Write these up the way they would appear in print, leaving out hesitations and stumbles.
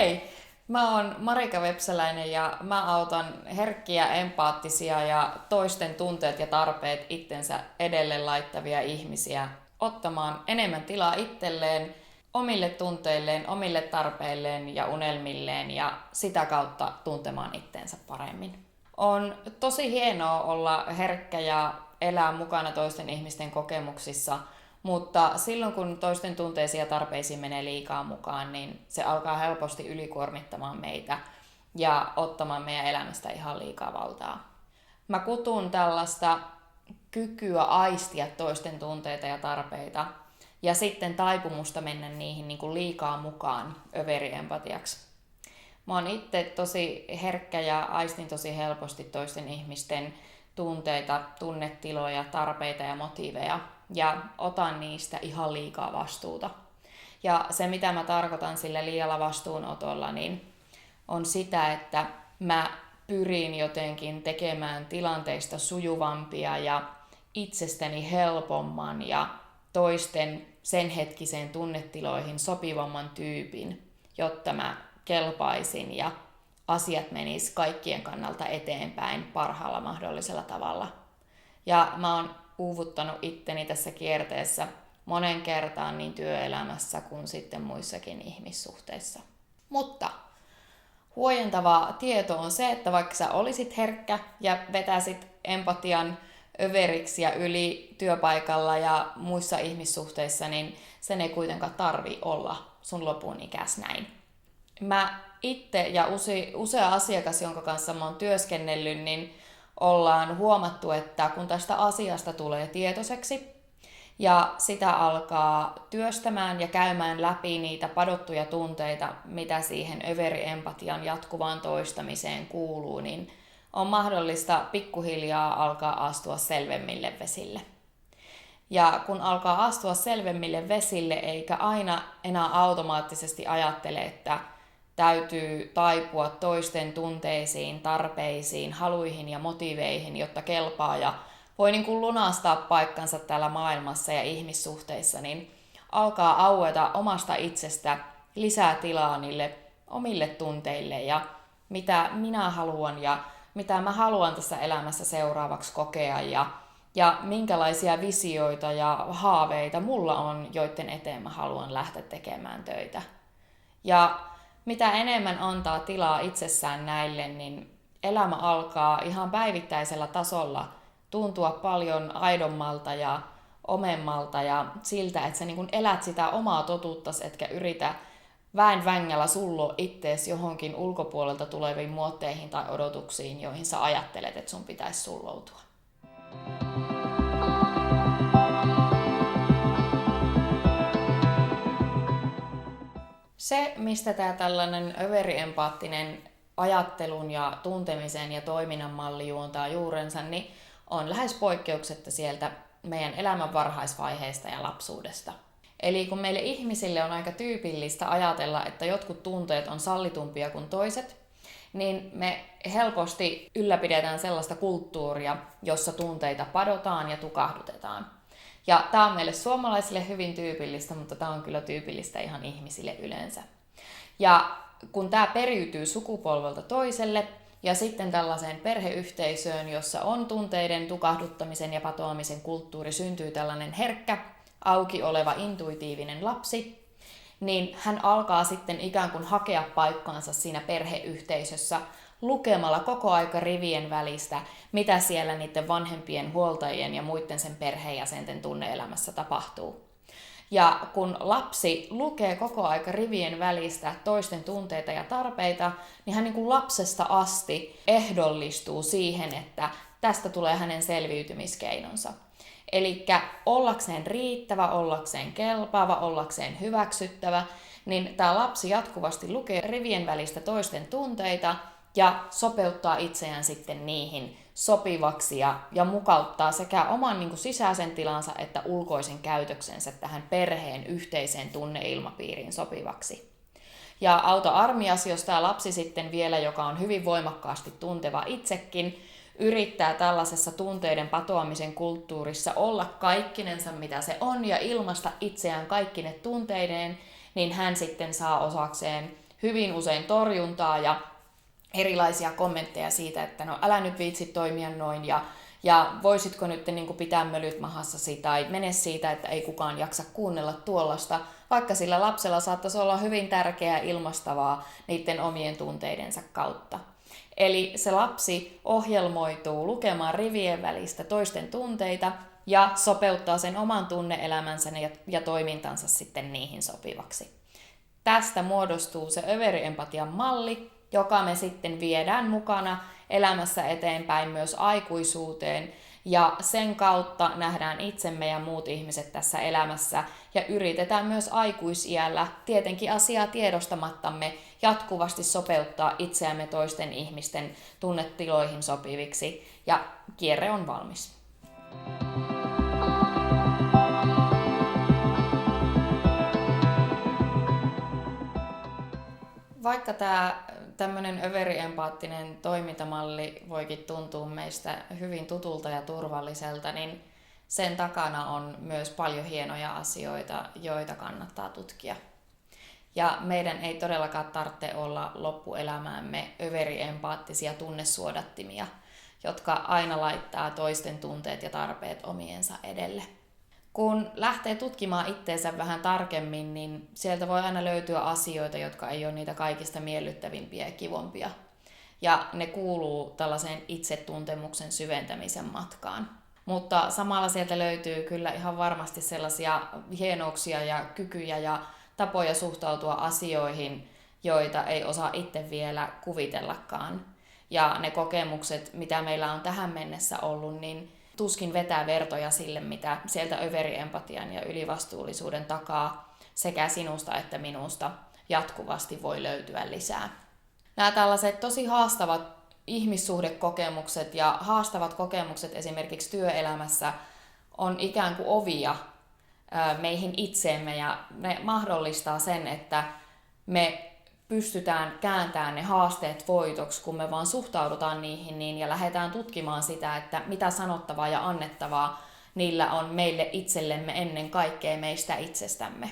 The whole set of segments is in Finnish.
Hei! Mä oon Marika Vepsäläinen ja mä autan herkkiä, empaattisia ja toisten tunteet ja tarpeet itsensä edelle laittavia ihmisiä ottamaan enemmän tilaa itselleen, omille tunteilleen, omille tarpeilleen ja unelmilleen ja sitä kautta tuntemaan itteensä paremmin. On tosi hienoa olla herkkä ja elää mukana toisten ihmisten kokemuksissa, mutta silloin kun toisten tunteisiin ja tarpeisiin menee liikaa mukaan, niin se alkaa helposti ylikuormittamaan meitä ja ottamaan meidän elämästä ihan liikaa valtaa. Mä kutun tällaista kykyä aistia toisten tunteita ja tarpeita ja sitten taipumusta mennä niihin niin kuin liikaa mukaan överiempatiaksi. Mä oon itse tosi herkkä ja aistin tosi helposti toisten ihmisten tunteita, tunnetiloja, tarpeita ja motiiveja ja otan niistä ihan liikaa vastuuta. Ja se mitä mä tarkoitan sillä liialla vastuunotolla niin on sitä, että mä pyrin jotenkin tekemään tilanteista sujuvampia ja itsestäni helpomman ja toisten sen hetkiseen tunnetiloihin sopivamman tyypin, jotta mä kelpaisin ja asiat menis kaikkien kannalta eteenpäin parhaalla mahdollisella tavalla. Ja mä oon uuvuttanut itteni tässä kierteessä monen kertaan niin työelämässä kuin sitten muissakin ihmissuhteissa. Mutta huojentava tieto on se, että vaikka sä olisit herkkä ja vetäisit empatian överiksi ja yli työpaikalla ja muissa ihmissuhteissa, niin sen ei kuitenkaan tarvi olla sun lopun ikäs näin. Mä itse ja usea asiakas, jonka kanssa mä oon työskennellyt, niin ollaan huomattu, että kun tästä asiasta tulee tietoiseksi ja sitä alkaa työstämään ja käymään läpi niitä padottuja tunteita, mitä siihen överiempatian jatkuvaan toistamiseen kuuluu, niin on mahdollista pikkuhiljaa alkaa astua selvemmille vesille. Ja kun alkaa astua selvemmille vesille, eikä aina enää automaattisesti ajattele, että täytyy taipua toisten tunteisiin, tarpeisiin, haluihin ja motiiveihin, jotta kelpaa ja voi niin kuin lunastaa paikkansa täällä maailmassa ja ihmissuhteissa, niin alkaa aueta omasta itsestä lisää tilaa niille omille tunteille ja mitä minä haluan ja mitä mä haluan tässä elämässä seuraavaksi kokea ja minkälaisia visioita ja haaveita mulla on, joiden eteen mä haluan lähteä tekemään töitä. Ja mitä enemmän antaa tilaa itsessään näille, niin elämä alkaa ihan päivittäisellä tasolla tuntua paljon aidommalta ja omemmalta ja siltä, että sä niin kun elät sitä omaa totuuttasi, etkä yritä väen vängällä sulloa ittees johonkin ulkopuolelta tuleviin muotteihin tai odotuksiin, joihin sä ajattelet, että sun pitäisi sulloutua. Se, mistä tämä tällainen överiempaattinen ajattelun ja tuntemisen ja toiminnan malli juontaa juurensa, niin on lähes poikkeuksetta sieltä meidän elämän varhaisvaiheesta ja lapsuudesta. Eli kun meille ihmisille on aika tyypillistä ajatella, että jotkut tunteet on sallitumpia kuin toiset, niin me helposti ylläpidetään sellaista kulttuuria, jossa tunteita padotaan ja tukahdutetaan. Ja tämä on meille suomalaisille hyvin tyypillistä, mutta tämä on kyllä tyypillistä ihan ihmisille yleensä. Ja kun tämä periytyy sukupolvelta toiselle ja sitten tällaiseen perheyhteisöön, jossa on tunteiden tukahduttamisen ja patoamisen kulttuuri, syntyy tällainen herkkä, auki oleva intuitiivinen lapsi, niin hän alkaa sitten ikään kuin hakea paikkaansa siinä perheyhteisössä lukemalla koko aika rivien välistä, mitä siellä niiden vanhempien huoltajien ja muiden sen perheenjäsenten tunne-elämässä tapahtuu. Ja kun lapsi lukee koko aika rivien välistä toisten tunteita ja tarpeita, niin hän niin kuin lapsesta asti ehdollistuu siihen, että tästä tulee hänen selviytymiskeinonsa. Eli ollakseen riittävä, ollakseen kelpaava, ollakseen hyväksyttävä, niin tämä lapsi jatkuvasti lukee rivien välistä toisten tunteita ja sopeuttaa itseään sitten niihin sopivaksi ja mukauttaa sekä oman niin kuin sisäisen tilansa että ulkoisen käytöksensä tähän perheen yhteiseen tunneilmapiiriin sopivaksi. Ja auta armias, jos tämä lapsi sitten vielä, joka on hyvin voimakkaasti tunteva itsekin, yrittää tällaisessa tunteiden patoamisen kulttuurissa olla kaikkinensa mitä se on ja ilmaista itseään kaikkine tunteineen, niin hän sitten saa osakseen hyvin usein torjuntaa ja erilaisia kommentteja siitä, että no älä nyt viitsi toimia noin ja voisitko nyt niin kuin pitää mölyt mahassasi tai mene siitä, että ei kukaan jaksa kuunnella tuollaista, vaikka sillä lapsella saattaisi olla hyvin tärkeää ilmastavaa niiden omien tunteidensa kautta. Eli se lapsi ohjelmoituu lukemaan rivien välistä toisten tunteita ja sopeuttaa sen oman tunneelämänsä ja toimintansa sitten niihin sopivaksi. Tästä muodostuu se överiempatian malli, joka me sitten viedään mukana elämässä eteenpäin myös aikuisuuteen, ja sen kautta nähdään itsemme ja muut ihmiset tässä elämässä, ja yritetään myös aikuisiällä, tietenkin asiaa tiedostamattamme, jatkuvasti sopeuttaa itseämme toisten ihmisten tunnetiloihin sopiviksi, ja kierre on valmis. Vaikka tämä tämmöinen överiempaattinen toimintamalli voikin tuntua meistä hyvin tutulta ja turvalliselta, niin sen takana on myös paljon hienoja asioita, joita kannattaa tutkia. Ja meidän ei todellakaan tarvitse olla loppuelämäämme överiempaattisia tunnesuodattimia, jotka aina laittaa toisten tunteet ja tarpeet omiensa edelle. Kun lähtee tutkimaan itteensä vähän tarkemmin, niin sieltä voi aina löytyä asioita, jotka ei ole niitä kaikista miellyttävimpiä ja kivompia. Ja ne kuuluu tällaiseen itsetuntemuksen syventämisen matkaan. Mutta samalla sieltä löytyy kyllä ihan varmasti sellaisia hienouksia ja kykyjä ja tapoja suhtautua asioihin, joita ei osaa itse vielä kuvitellakaan. Ja ne kokemukset, mitä meillä on tähän mennessä ollut, niin tuskin vetää vertoja sille, mitä sieltä överiempatian ja ylivastuullisuuden takaa sekä sinusta että minusta jatkuvasti voi löytyä lisää. Nämä tällaiset tosi haastavat ihmissuhdekokemukset ja haastavat kokemukset esimerkiksi työelämässä on ikään kuin ovia meihin itseemme, ja ne mahdollistaa sen, että me pystytään kääntämään ne haasteet voitoksi, kun me vaan suhtaudutaan niihin niin ja lähdetään tutkimaan sitä, että mitä sanottavaa ja annettavaa niillä on meille itsellemme ennen kaikkea meistä itsestämme.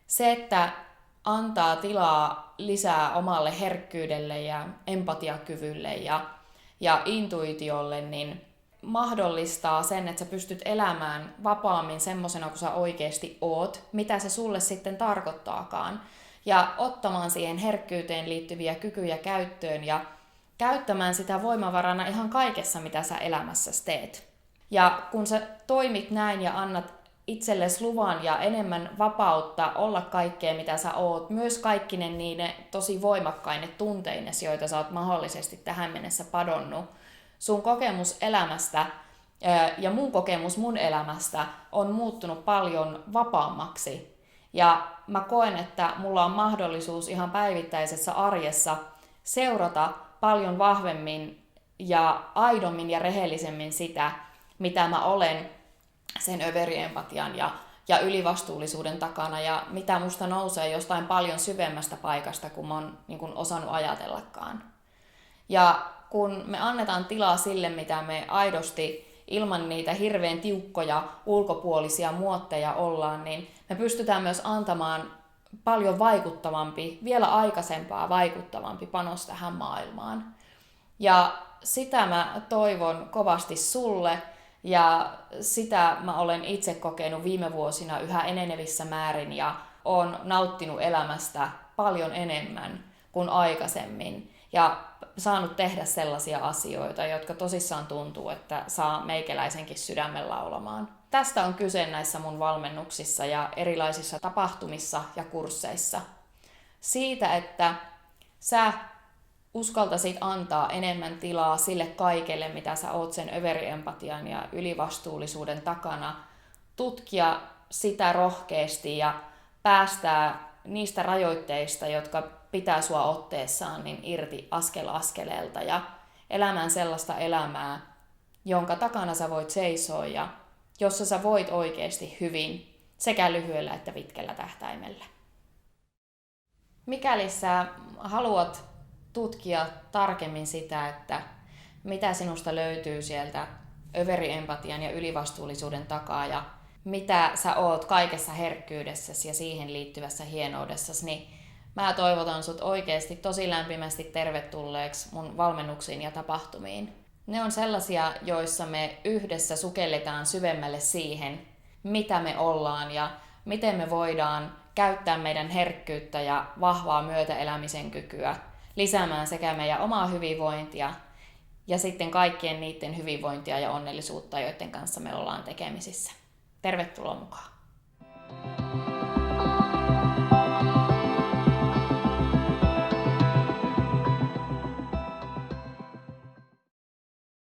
Se, että antaa tilaa lisää omalle herkkyydelle ja empatiakyvylle ja intuitiolle, niin mahdollistaa sen, että sä pystyt elämään vapaammin semmosena kuin sä oikeasti oot, mitä se sulle sitten tarkoittaakaan. Ja ottamaan siihen herkkyyteen liittyviä kykyjä käyttöön ja käyttämään sitä voimavarana ihan kaikessa, mitä sä elämässäsi teet. Ja kun sä toimit näin ja annat itsellesi luvan ja enemmän vapautta olla kaikkea, mitä sä oot, myös kaikkine niiden tosi voimakkaine tunteines, joita sä oot mahdollisesti tähän mennessä padonnut, sun kokemus elämästä ja mun kokemus mun elämästä on muuttunut paljon vapaammaksi. Ja mä koen, että mulla on mahdollisuus ihan päivittäisessä arjessa seurata paljon vahvemmin ja aidommin ja rehellisemmin sitä, mitä mä olen sen överiempatian ja ylivastuullisuuden takana ja mitä musta nousee jostain paljon syvemmästä paikasta, kun mä oon niin kun osannut ajatellakaan. Ja kun me annetaan tilaa sille, mitä me aidosti ilman niitä hirveän tiukkoja ulkopuolisia muotteja ollaan, niin me pystytään myös antamaan paljon vaikuttavampi, vielä aikaisempaa vaikuttavampi panos tähän maailmaan. Ja sitä mä toivon kovasti sulle, ja sitä mä olen itse kokenut viime vuosina yhä enenevissä määrin, ja olen nauttinut elämästä paljon enemmän kuin aikaisemmin. Ja saanut tehdä sellaisia asioita, jotka tosissaan tuntuu, että saa meikäläisenkin sydämen laulamaan. Tästä on kyse näissä mun valmennuksissa ja erilaisissa tapahtumissa ja kursseissa. Siitä, että sä uskaltaisit antaa enemmän tilaa sille kaikelle, mitä sä oot sen överiempatian ja ylivastuullisuuden takana, tutkia sitä rohkeasti ja päästää niistä rajoitteista, jotka pitää sua otteessaan, niin irti askel askeleelta ja elämään sellaista elämää, jonka takana sä voit seisoa ja jossa sä voit oikeasti hyvin sekä lyhyellä että pitkällä tähtäimellä. Mikäli sä haluat tutkia tarkemmin sitä, että mitä sinusta löytyy sieltä överiempatian ja ylivastuullisuuden takaa ja mitä sä oot kaikessa herkkyydessäsi ja siihen liittyvässä hienoudessasi, niin Mä toivotan sut oikeasti tosi lämpimästi tervetulleeksi mun valmennuksiin ja tapahtumiin. Ne on sellaisia, joissa me yhdessä sukelletaan syvemmälle siihen, mitä me ollaan ja miten me voidaan käyttää meidän herkkyyttä ja vahvaa myötäelämisen kykyä lisäämään sekä meidän omaa hyvinvointia ja sitten kaikkien niiden hyvinvointia ja onnellisuutta, joiden kanssa me ollaan tekemisissä. Tervetuloa mukaan!